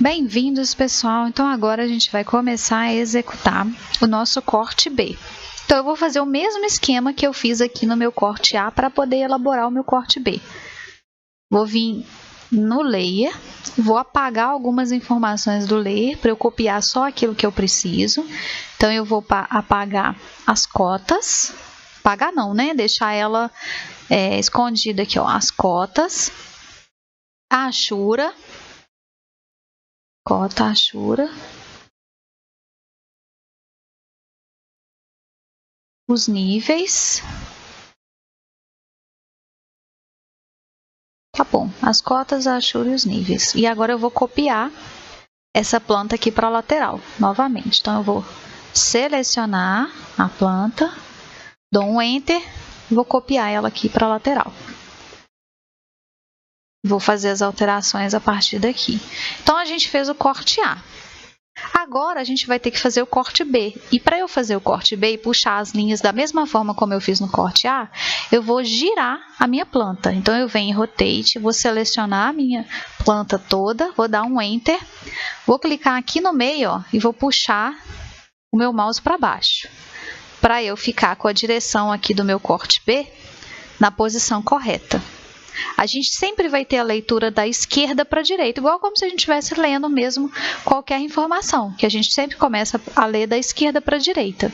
Bem-vindos, pessoal! Então agora a gente vai começar a executar o nosso corte B. Então eu vou fazer o mesmo esquema que eu fiz aqui no meu corte A para poder elaborar o meu corte B. Vou vir no Layer, vou apagar algumas informações do Layer para eu copiar só aquilo que eu preciso. Então eu vou apagar as cotas, apagar não, né? Deixar ela escondida aqui, ó, as cotas, a Ashura, cota Ashura, os níveis, tá bom, as cotas, a Ashura e os níveis. E agora eu vou copiar essa planta aqui para a lateral, novamente. Então eu vou selecionar a planta, dou um Enter, vou copiar ela aqui para a lateral. Vou fazer as alterações a partir daqui. Então a gente fez o corte A. Agora a gente vai ter que fazer o corte B. E para eu fazer o corte B e puxar as linhas da mesma forma como eu fiz no corte A, eu vou girar a minha planta. Então eu venho em Rotate, vou selecionar a minha planta toda, vou dar um Enter, vou clicar aqui no meio, ó, e vou puxar o meu mouse para baixo, para eu ficar com a direção aqui do meu corte B na posição correta. A gente sempre vai ter a leitura da esquerda para a direita, igual como se a gente estivesse lendo mesmo qualquer informação, que a gente sempre começa a ler da esquerda para a direita.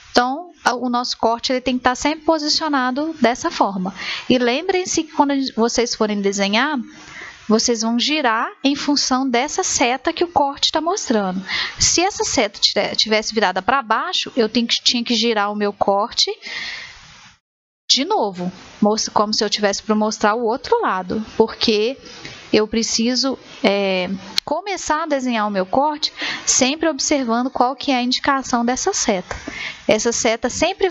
Então, o nosso corte ele tem que estar sempre posicionado dessa forma. E lembrem-se que quando vocês forem desenhar, vocês vão girar em função dessa seta que o corte está mostrando. Se essa seta tivesse virada para baixo, eu tinha que girar o meu corte de novo, como se eu tivesse para mostrar o outro lado, porque eu preciso começar a desenhar o meu corte sempre observando qual que é a indicação dessa seta. Essa seta sempre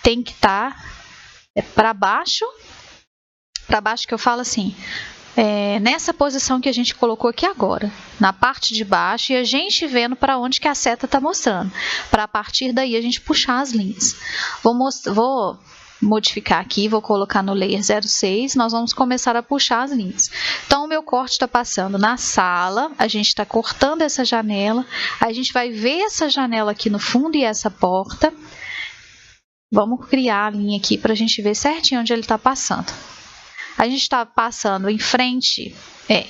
tem que estar para baixo que eu falo assim, nessa posição que a gente colocou aqui agora, na parte de baixo, e a gente vendo para onde que a seta está mostrando, para a partir daí a gente puxar as linhas. Vou modificar aqui, vou colocar no Layer 06, nós vamos começar a puxar as linhas. Então, o meu corte está passando na sala, a gente está cortando essa janela, a gente vai ver essa janela aqui no fundo e essa porta. Vamos criar a linha aqui para a gente ver certinho onde ele está passando. A gente está passando em frente,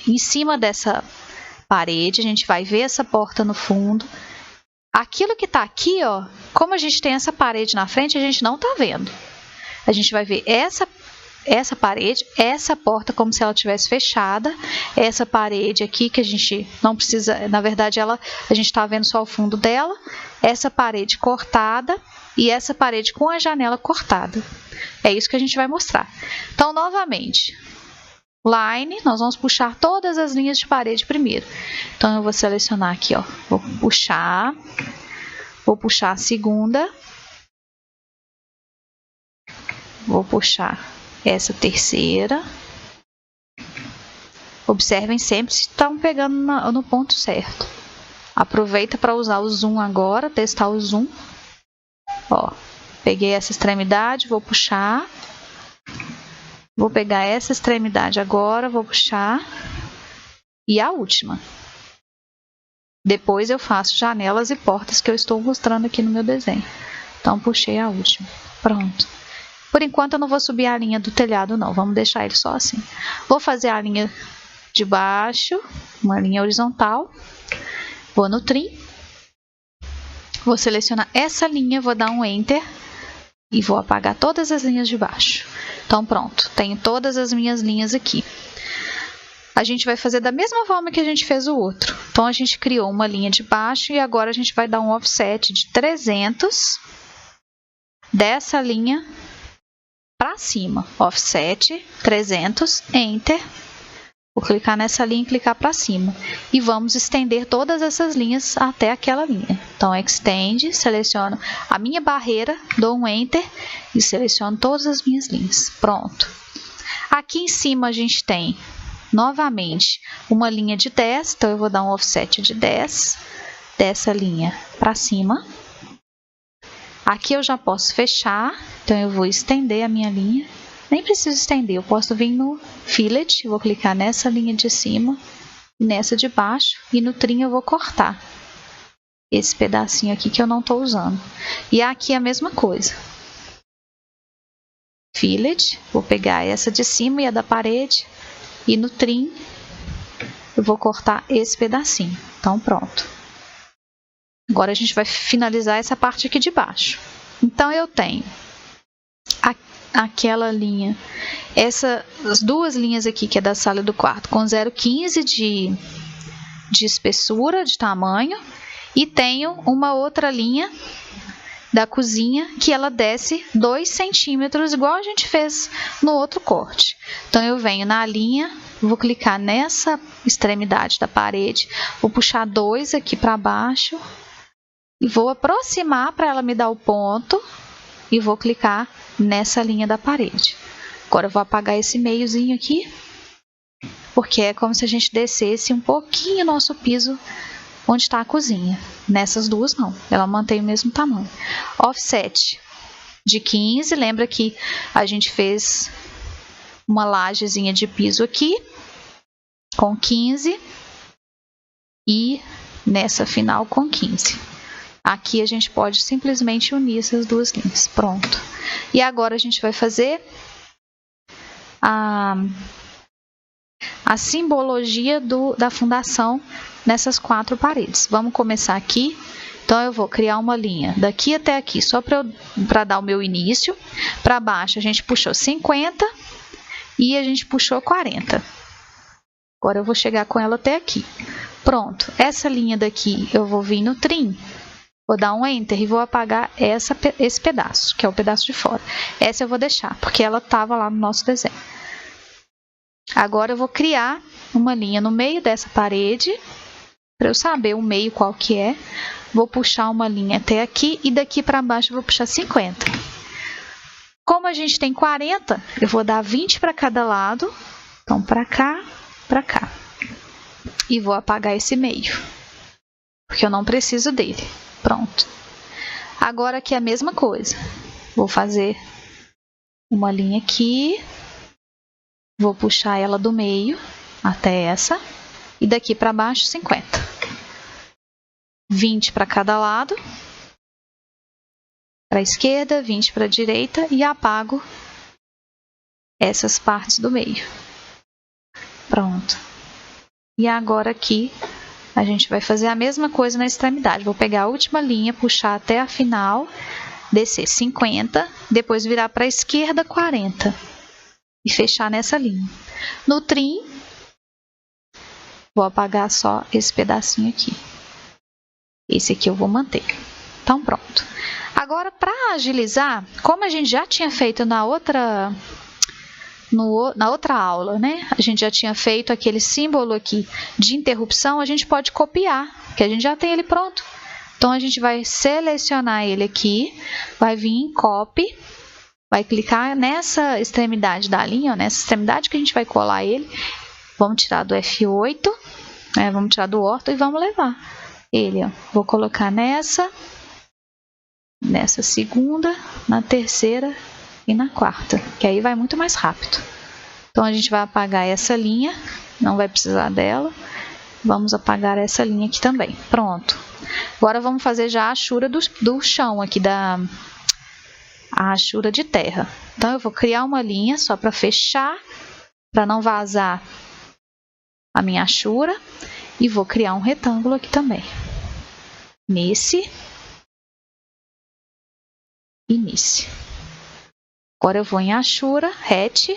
em cima dessa parede, a gente vai ver essa porta no fundo. Aquilo que está aqui, ó, como a gente tem essa parede na frente, a gente não está vendo. A gente vai ver essa parede, essa porta como se ela tivesse fechada, essa parede aqui que a gente não precisa, na verdade a gente está vendo só o fundo dela, essa parede cortada e essa parede com a janela cortada. É isso que a gente vai mostrar. Então, novamente, Line, nós vamos puxar todas as linhas de parede primeiro. Então, eu vou selecionar aqui, ó, vou puxar a segunda. Vou puxar essa terceira. Observem sempre se estão pegando no ponto certo. Aproveita para usar o zoom agora, testar o zoom. Ó, peguei essa extremidade, vou puxar. Vou pegar essa extremidade agora, vou puxar. E a última. Depois eu faço janelas e portas que eu estou mostrando aqui no meu desenho. Então, puxei a última. Pronto. Por enquanto eu não vou subir a linha do telhado não, vamos deixar ele só assim. Vou fazer a linha de baixo, uma linha horizontal. Vou no Trim. Vou selecionar essa linha, vou dar um Enter. E vou apagar todas as linhas de baixo. Então pronto, tenho todas as minhas linhas aqui. A gente vai fazer da mesma forma que a gente fez o outro. Então a gente criou uma linha de baixo e agora a gente vai dar um offset de 300 dessa linha para cima, offset 300, Enter, vou clicar nessa linha e clicar para cima, e vamos estender todas essas linhas até aquela linha. Então, Extend, seleciono a minha barreira, dou um Enter e seleciono todas as minhas linhas. Pronto. Aqui em cima a gente tem, novamente, uma linha de 10, então eu vou dar um offset de 10 dessa linha para cima. Aqui eu já posso fechar, então eu vou estender a minha linha. Nem preciso estender, eu posso vir no Fillet, vou clicar nessa linha de cima nessa de baixo, e no trim eu vou cortar esse pedacinho aqui que eu não estou usando. E aqui a mesma coisa. Fillet, vou pegar essa de cima e a da parede, e no trim eu vou cortar esse pedacinho. Então pronto. Agora a gente vai finalizar essa parte aqui de baixo. Então eu tenho aquela linha, as duas linhas aqui que é da sala e do quarto com 0,15 de espessura, de tamanho, e tenho uma outra linha da cozinha que ela desce 2 centímetros, igual a gente fez no outro corte. Então eu venho na linha, vou clicar nessa extremidade da parede, vou puxar 2 aqui para baixo e vou aproximar para ela me dar o ponto e vou clicar nessa linha da parede. Agora eu vou apagar esse meiozinho aqui, porque é como se a gente descesse um pouquinho o nosso piso onde está a cozinha. Nessas duas não, ela mantém o mesmo tamanho. Offset de 15, lembra que a gente fez uma lajezinha de piso aqui com 15 e nessa final com 15. Aqui a gente pode simplesmente unir essas duas linhas. Pronto. E agora a gente vai fazer a simbologia da fundação nessas 4 paredes. Vamos começar aqui. Então eu vou criar uma linha daqui até aqui, só para dar o meu início. Para baixo a gente puxou 50 e a gente puxou 40. Agora eu vou chegar com ela até aqui. Pronto. Essa linha daqui eu vou vir no trim. Vou dar um Enter e vou apagar esse pedaço, que é o pedaço de fora. Essa eu vou deixar, porque ela estava lá no nosso desenho. Agora eu vou criar uma linha no meio dessa parede, para eu saber o meio qual que é. Vou puxar uma linha até aqui e daqui para baixo eu vou puxar 50. Como a gente tem 40, eu vou dar 20 para cada lado. Então, para cá. E vou apagar esse meio, porque eu não preciso dele. Pronto. Agora aqui é a mesma coisa. Vou fazer uma linha aqui. Vou puxar ela do meio até essa. E daqui para baixo 50. 20 para cada lado. Para a esquerda, 20 para a direita. E apago essas partes do meio. Pronto. E agora aqui a gente vai fazer a mesma coisa na extremidade. Vou pegar a última linha, puxar até a final, descer 50, depois virar para a esquerda 40 e fechar nessa linha. No trim, vou apagar só esse pedacinho aqui. Esse aqui eu vou manter. Então pronto. Agora, para agilizar, como a gente já tinha feito na outra aula, né? A gente já tinha feito aquele símbolo aqui de interrupção, a gente pode copiar, porque a gente já tem ele pronto. Então, a gente vai selecionar ele aqui, vai vir em Copy, vai clicar nessa extremidade da linha, ó, nessa extremidade que a gente vai colar ele. Vamos tirar do F8, né? Vamos tirar do orto e vamos levar ele. Ó. Vou colocar nessa segunda, na terceira e na quarta, que aí vai muito mais rápido. Então a gente vai apagar essa linha, não vai precisar dela. Vamos apagar essa linha aqui também. Pronto. Agora vamos fazer já a achura do chão aqui, a achura de terra. Então eu vou criar uma linha só para fechar, para não vazar a minha achura, e vou criar um retângulo aqui também. Nesse e nesse. Agora eu vou em achura, hatch,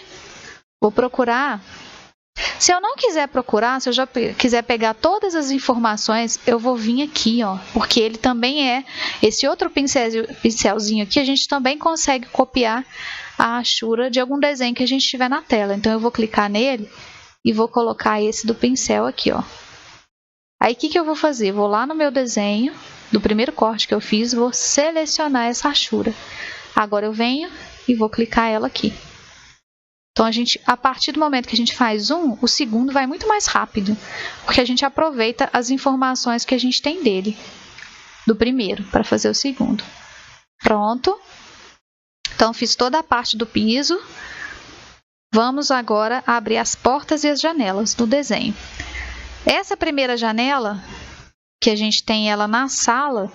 vou procurar. Se eu não quiser procurar, se eu já quiser pegar todas as informações, eu vou vir aqui, ó, porque ele também é, esse outro pincelzinho aqui, a gente também consegue copiar a achura de algum desenho que a gente tiver na tela. Então eu vou clicar nele e vou colocar esse do pincel aqui, ó. Aí o que eu vou fazer? Vou lá no meu desenho, do primeiro corte que eu fiz, vou selecionar essa achura. Agora eu venho e vou clicar ela aqui. Então, a partir do momento que a gente faz o segundo vai muito mais rápido, porque a gente aproveita as informações que a gente tem dele, do primeiro, para fazer o segundo. Pronto. Então, fiz toda a parte do piso. Vamos agora abrir as portas e as janelas do desenho. Essa primeira janela, que a gente tem ela na sala,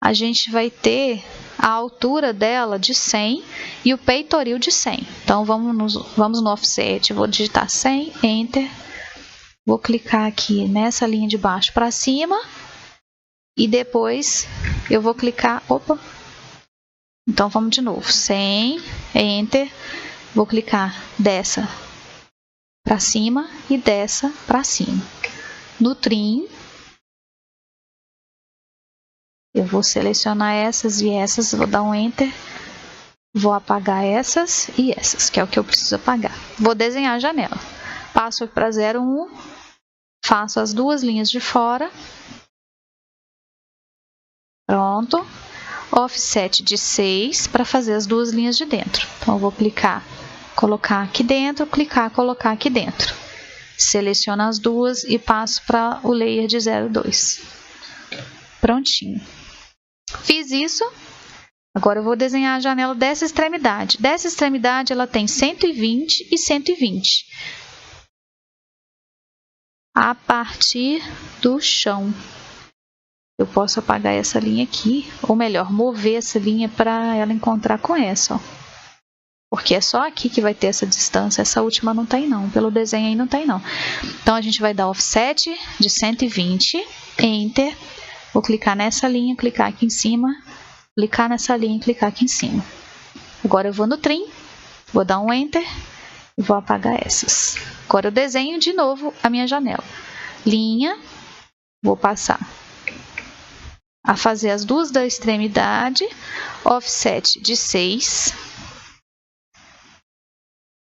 a gente vai ter a altura dela de 100 e o peitoril de 100. Então, vamos no offset, vou digitar 100, Enter. Vou clicar aqui nessa linha de baixo para cima e depois eu vou clicar, então vamos de novo, 100, Enter, vou clicar dessa para cima e dessa para cima. No trim, eu vou selecionar essas e essas, vou dar um Enter, vou apagar essas e essas, que é o que eu preciso apagar. Vou desenhar a janela. Passo para 0,1, faço as duas linhas de fora. Pronto. Offset de 6 para fazer as duas linhas de dentro. Então, eu vou clicar, colocar aqui dentro, clicar, colocar aqui dentro. Seleciono as duas e passo para o layer de 0,2. Prontinho. Fiz isso. Agora eu vou desenhar a janela dessa extremidade. Dessa extremidade ela tem 120 e 120. A partir do chão. Eu posso apagar essa linha aqui, ou melhor, mover essa linha para ela encontrar com essa, ó. Porque é só aqui que vai ter essa distância, essa última não tem não, pelo desenho aí não tem não. Então a gente vai dar offset de 120, Enter, vou clicar nessa linha, clicar aqui em cima, clicar nessa linha e clicar aqui em cima. Agora eu vou no trim, vou dar um Enter e vou apagar essas. Agora eu desenho de novo a minha janela. Linha, vou passar a fazer as duas da extremidade, offset de 6,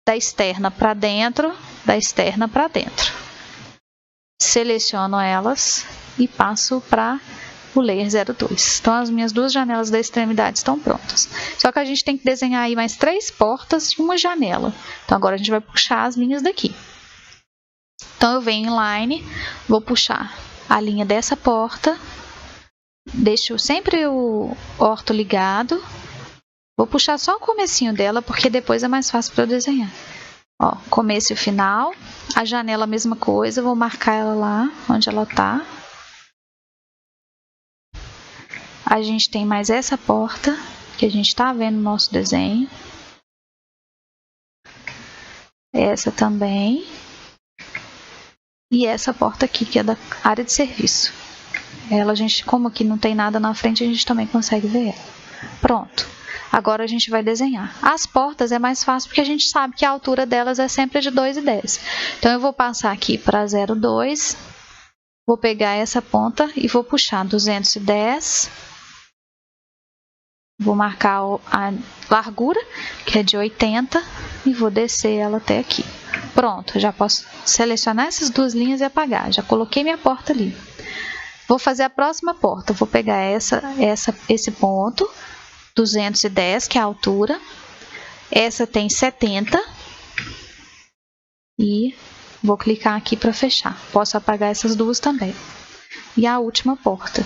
da externa para dentro, da externa para dentro. Seleciono elas e passo para o layer 02. Então, as minhas duas janelas da extremidade estão prontas. Só que a gente tem que desenhar aí mais 3 portas e uma janela. Então, agora a gente vai puxar as linhas daqui. Então, eu venho em Line, vou puxar a linha dessa porta. Deixo sempre o orto ligado. Vou puxar só o comecinho dela, porque depois é mais fácil para eu desenhar. Ó, começo e final. A janela a mesma coisa, vou marcar ela lá, onde ela tá. A gente tem mais essa porta, que a gente tá vendo no nosso desenho. Essa também. E essa porta aqui, que é da área de serviço. Ela, a gente, como aqui não tem nada na frente, a gente também consegue ver ela. Pronto. Agora a gente vai desenhar. As portas é mais fácil porque a gente sabe que a altura delas é sempre de 2,10. Então eu vou passar aqui para 0,2. Vou pegar essa ponta e vou puxar 210. Vou marcar a largura, que é de 80, e vou descer ela até aqui. Pronto, já posso selecionar essas duas linhas e apagar. Já coloquei minha porta ali. Vou fazer a próxima porta. Vou pegar esse ponto, 210, que é a altura. Essa tem 70. E vou clicar aqui para fechar. Posso apagar essas duas também. E a última porta.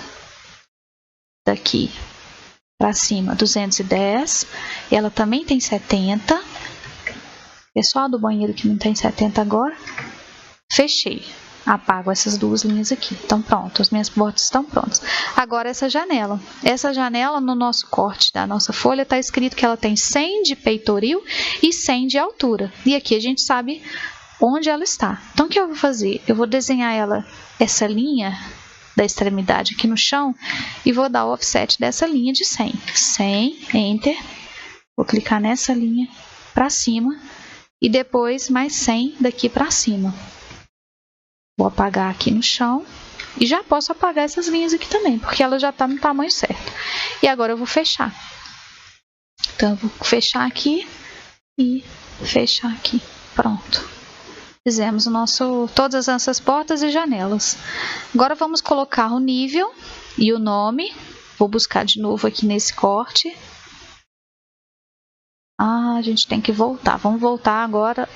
Daqui para cima, 210. Ela também tem 70. É só a do banheiro que não tem 70 agora. Fechei. Apago essas duas linhas aqui. Então, pronto. As minhas portas estão prontas. Agora, essa janela. Essa janela, no nosso corte da nossa folha, está escrito que ela tem 100 de peitoril e 100 de altura. E aqui a gente sabe onde ela está. Então, o que eu vou fazer? Eu vou desenhar essa linha da extremidade aqui no chão e vou dar o offset dessa linha de 100. 100, Enter. Vou clicar nessa linha para cima e depois mais 100 daqui para cima. Vou apagar aqui no chão e já posso apagar essas linhas aqui também, porque ela já está no tamanho certo. E agora eu vou fechar. Então, eu vou fechar aqui e fechar aqui. Pronto. Fizemos todas as nossas portas e janelas. Agora vamos colocar o nível e o nome. Vou buscar de novo aqui nesse corte. A gente tem que voltar. Vamos voltar agora.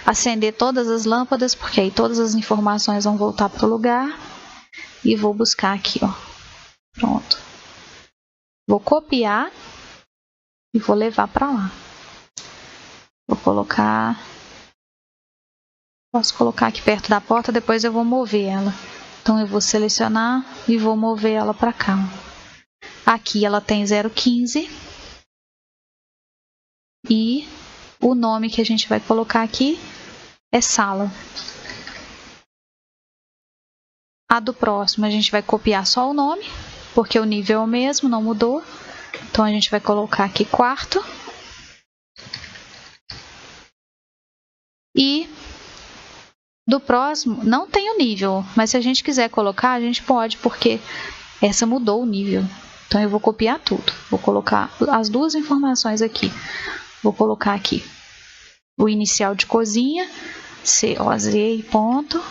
Acender todas as lâmpadas, porque aí todas as informações vão voltar para o lugar. E vou buscar aqui, ó. Pronto. Vou copiar e vou levar para lá. Vou colocar Posso colocar aqui perto da porta, depois eu vou mover ela. Então eu vou selecionar e vou mover ela para cá. Aqui ela tem 0,15 e o nome que a gente vai colocar aqui é sala. A do próximo a gente vai copiar só o nome, porque o nível é o mesmo, não mudou. Então a gente vai colocar aqui quarto. E do próximo não tem o nível, mas se a gente quiser colocar, a gente pode, porque essa mudou o nível. Então eu vou copiar tudo. Vou colocar as duas informações aqui. Vou colocar aqui o inicial de cozinha, COZ, ponto.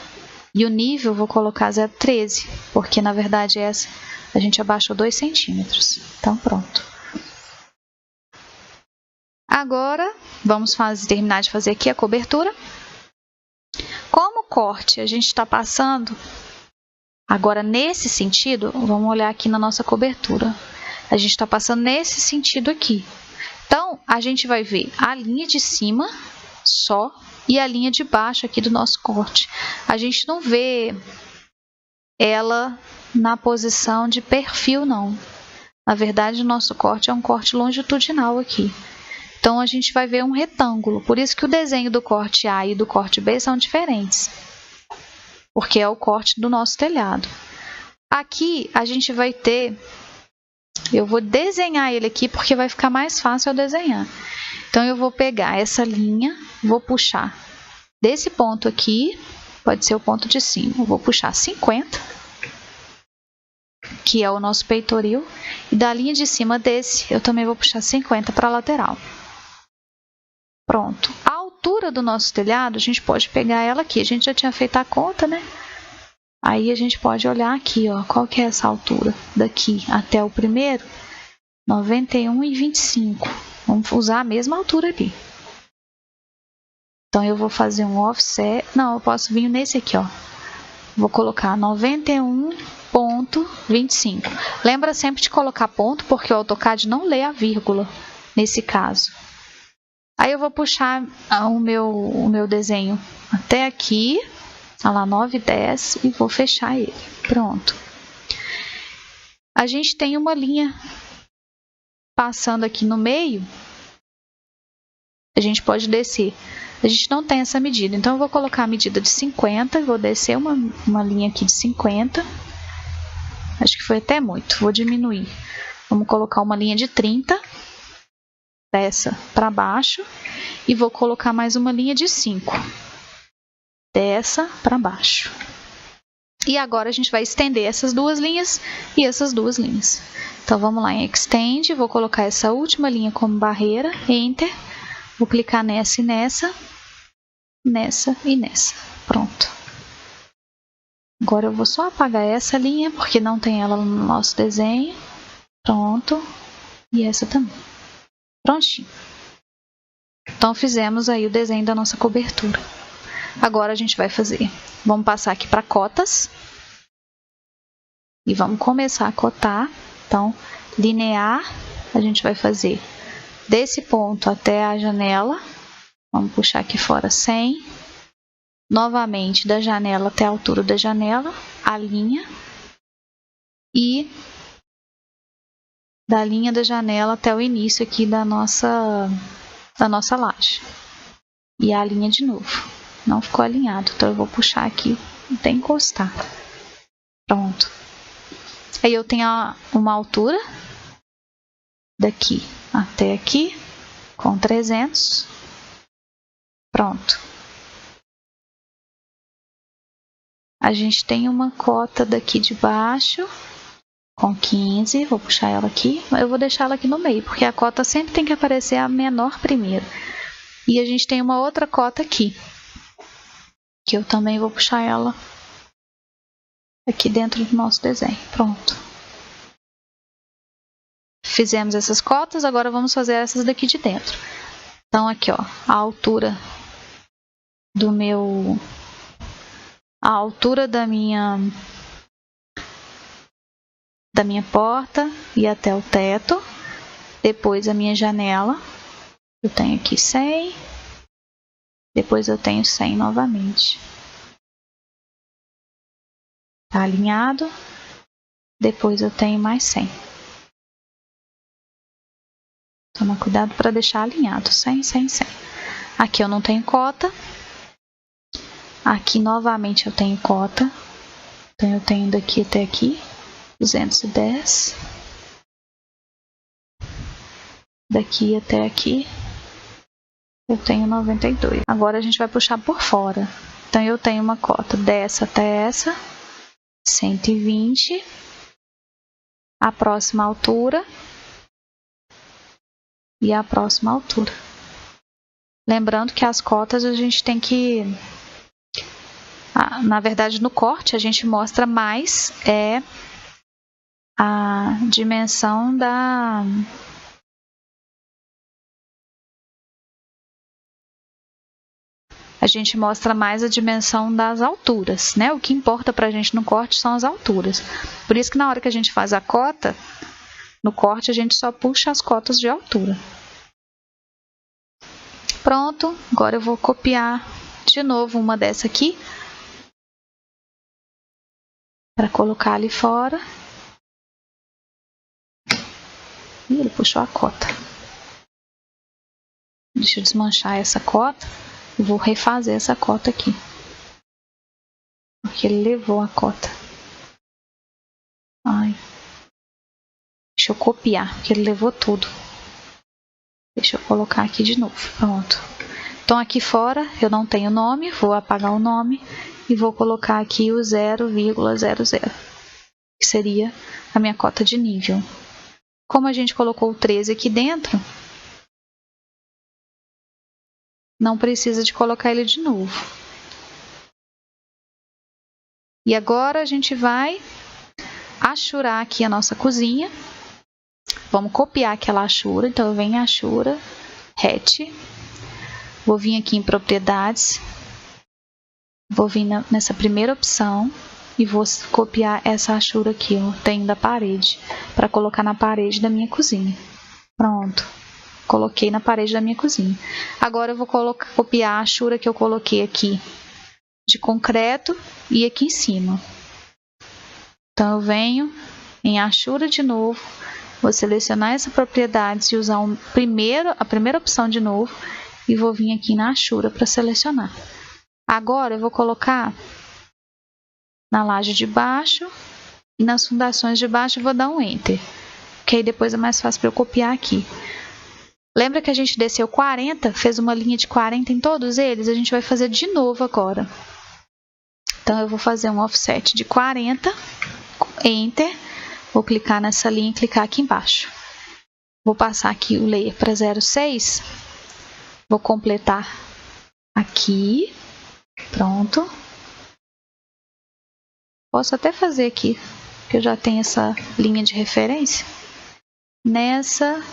E o nível vou colocar 0,13, porque na verdade essa a gente abaixou 2 centímetros. Então pronto. Agora vamos terminar de fazer aqui a cobertura. Como corte a gente está passando, agora nesse sentido, vamos olhar aqui na nossa cobertura. A gente está passando nesse sentido aqui. Então a gente vai ver a linha de cima só e a linha de baixo aqui do nosso corte. A gente não vê ela na posição de perfil, não. Na verdade, o nosso corte é um corte longitudinal aqui. Então, a gente vai ver um retângulo. Por isso que o desenho do corte A e do corte B são diferentes. Porque é o corte do nosso telhado. Aqui, a gente vai ter... Eu vou desenhar ele aqui porque vai ficar mais fácil eu desenhar. Então, eu vou pegar essa linha, vou puxar desse ponto aqui, pode ser o ponto de cima. Eu vou puxar 50, que é o nosso peitoril. E da linha de cima desse, eu também vou puxar 50 para a lateral. Pronto. A altura do nosso telhado, a gente pode pegar ela aqui. A gente já tinha feito a conta, né? Aí a gente pode olhar aqui, ó. Qual que é essa altura? Daqui até o primeiro, 91,25. Vamos usar a mesma altura ali. Então, eu vou fazer um offset. Não, eu posso vir nesse aqui, ó. Vou colocar 91,25. Lembra sempre de colocar ponto, porque o AutoCAD não lê a vírgula nesse caso. Aí eu vou puxar o meu desenho até aqui, olha lá, 9,10, e vou fechar ele. Pronto. A gente tem uma linha passando aqui no meio. A gente pode descer. A gente não tem essa medida, então eu vou colocar a medida de 50, vou descer uma linha aqui de 50. Acho que foi até muito, vou diminuir. Vamos colocar uma linha de 30. Dessa para baixo e vou colocar mais uma linha de 5 dessa para baixo. E agora a gente vai estender essas duas linhas e essas duas linhas. Então vamos lá em Extend, vou colocar essa última linha como barreira, Enter, vou clicar nessa e nessa, nessa e nessa. Pronto. Agora eu vou só apagar essa linha porque não tem ela no nosso desenho. Pronto. E essa também. Prontinho. Então, fizemos aí o desenho da nossa cobertura. Agora, a gente vai fazer... Vamos passar aqui para cotas. E vamos começar a cotar. Então, linear, a gente vai fazer desse ponto até a janela. Vamos puxar aqui fora 100. Novamente, da janela até a altura da janela, a linha. E... da linha da janela até o início aqui da nossa laje. E a linha de novo. Não ficou alinhado, então eu vou puxar aqui até encostar. Pronto. Aí eu tenho uma altura daqui até aqui com 300. Pronto. A gente tem uma cota daqui de baixo com 15, vou puxar ela aqui, eu vou deixar ela aqui no meio, porque a cota sempre tem que aparecer a menor primeiro. E a gente tem uma outra cota aqui, que eu também vou puxar ela aqui dentro do nosso desenho. Pronto. Fizemos essas cotas, agora vamos fazer essas daqui de dentro. Então aqui, ó, a altura do meu... a altura da minha porta e até o teto. Depois a minha janela, eu tenho aqui 100, Depois eu tenho 100 novamente. Tá alinhado. Depois eu tenho mais 100. Toma cuidado para deixar alinhado. 100, 100, 100. Aqui eu não tenho cota. Aqui novamente eu tenho cota. Então eu tenho daqui até aqui 210. Daqui até aqui eu tenho 92. Agora a gente vai puxar por fora. Então eu tenho uma cota dessa até essa, 120. A próxima altura e a próxima altura. Lembrando que as cotas a gente tem que... na verdade, no corte a gente mostra mais a dimensão da... A gente mostra mais a dimensão das alturas, né? O que importa pra gente no corte são as alturas. Por isso que na hora que a gente faz a cota, no corte a gente só puxa as cotas de altura. Pronto, agora eu vou copiar de novo uma dessa aqui. Para colocar ali fora. Ih, ele puxou a cota. Deixa eu desmanchar essa cota. E vou refazer essa cota aqui. Porque ele levou a cota. Ai. Deixa eu copiar, porque ele levou tudo. Deixa eu colocar aqui de novo. Pronto. Então aqui fora eu não tenho nome. Vou apagar o nome. E vou colocar aqui o 0,00. Que seria a minha cota de nível. Como a gente colocou o 13 aqui dentro, não precisa de colocar ele de novo. E agora a gente vai achurar aqui a nossa cozinha. Vamos copiar aquela achura. Então eu venho em achura, hatch. Vou vir aqui em propriedades. Vou vir nessa primeira opção. E vou copiar essa achura aqui, eu tenho da parede, para colocar na parede da minha cozinha. Pronto. Coloquei na parede da minha cozinha. Agora eu vou copiar a achura que eu coloquei aqui de concreto e aqui em cima. Então eu venho em achura de novo, vou selecionar essa propriedade e usar a primeira opção de novo e vou vir aqui na achura para selecionar. Agora eu vou colocar na laje de baixo e nas fundações de baixo eu vou dar um Enter. Que aí depois é mais fácil para eu copiar aqui. Lembra que a gente desceu 40, fez uma linha de 40 em todos eles? A gente vai fazer de novo agora. Então eu vou fazer um offset de 40, Enter. Vou clicar nessa linha e clicar aqui embaixo. Vou passar aqui o layer para 0,6. Vou completar aqui. Pronto. Posso até fazer aqui, porque eu já tenho essa linha de referência. Nessa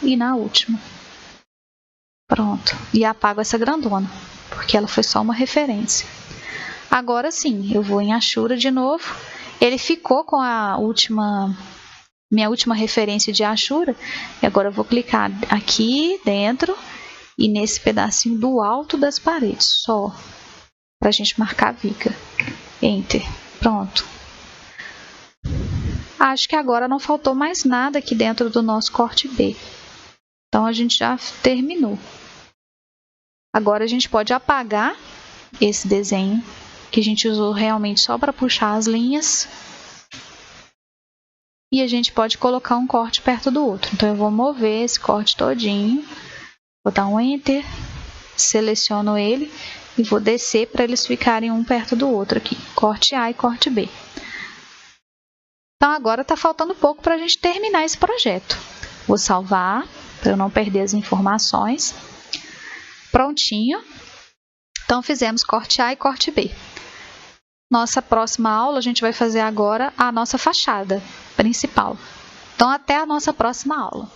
e na última. Pronto. E apago essa grandona, porque ela foi só uma referência. Agora sim, eu vou em achura de novo. Ele ficou com a minha última referência de achura. E agora eu vou clicar aqui dentro e nesse pedacinho do alto das paredes, só para a gente marcar a viga. Enter. Pronto. Acho que agora não faltou mais nada aqui dentro do nosso corte B. Então a gente já terminou. Agora a gente pode apagar esse desenho que a gente usou realmente só para puxar as linhas. E a gente pode colocar um corte perto do outro. Então eu vou mover esse corte todinho. Vou dar um Enter. Seleciono ele. E vou descer para eles ficarem um perto do outro aqui. Corte A e corte B. Então agora está faltando pouco para a gente terminar esse projeto. Vou salvar para eu não perder as informações. Prontinho. Então fizemos corte A e corte B. Nossa próxima aula a gente vai fazer agora a nossa fachada principal. Então até a nossa próxima aula.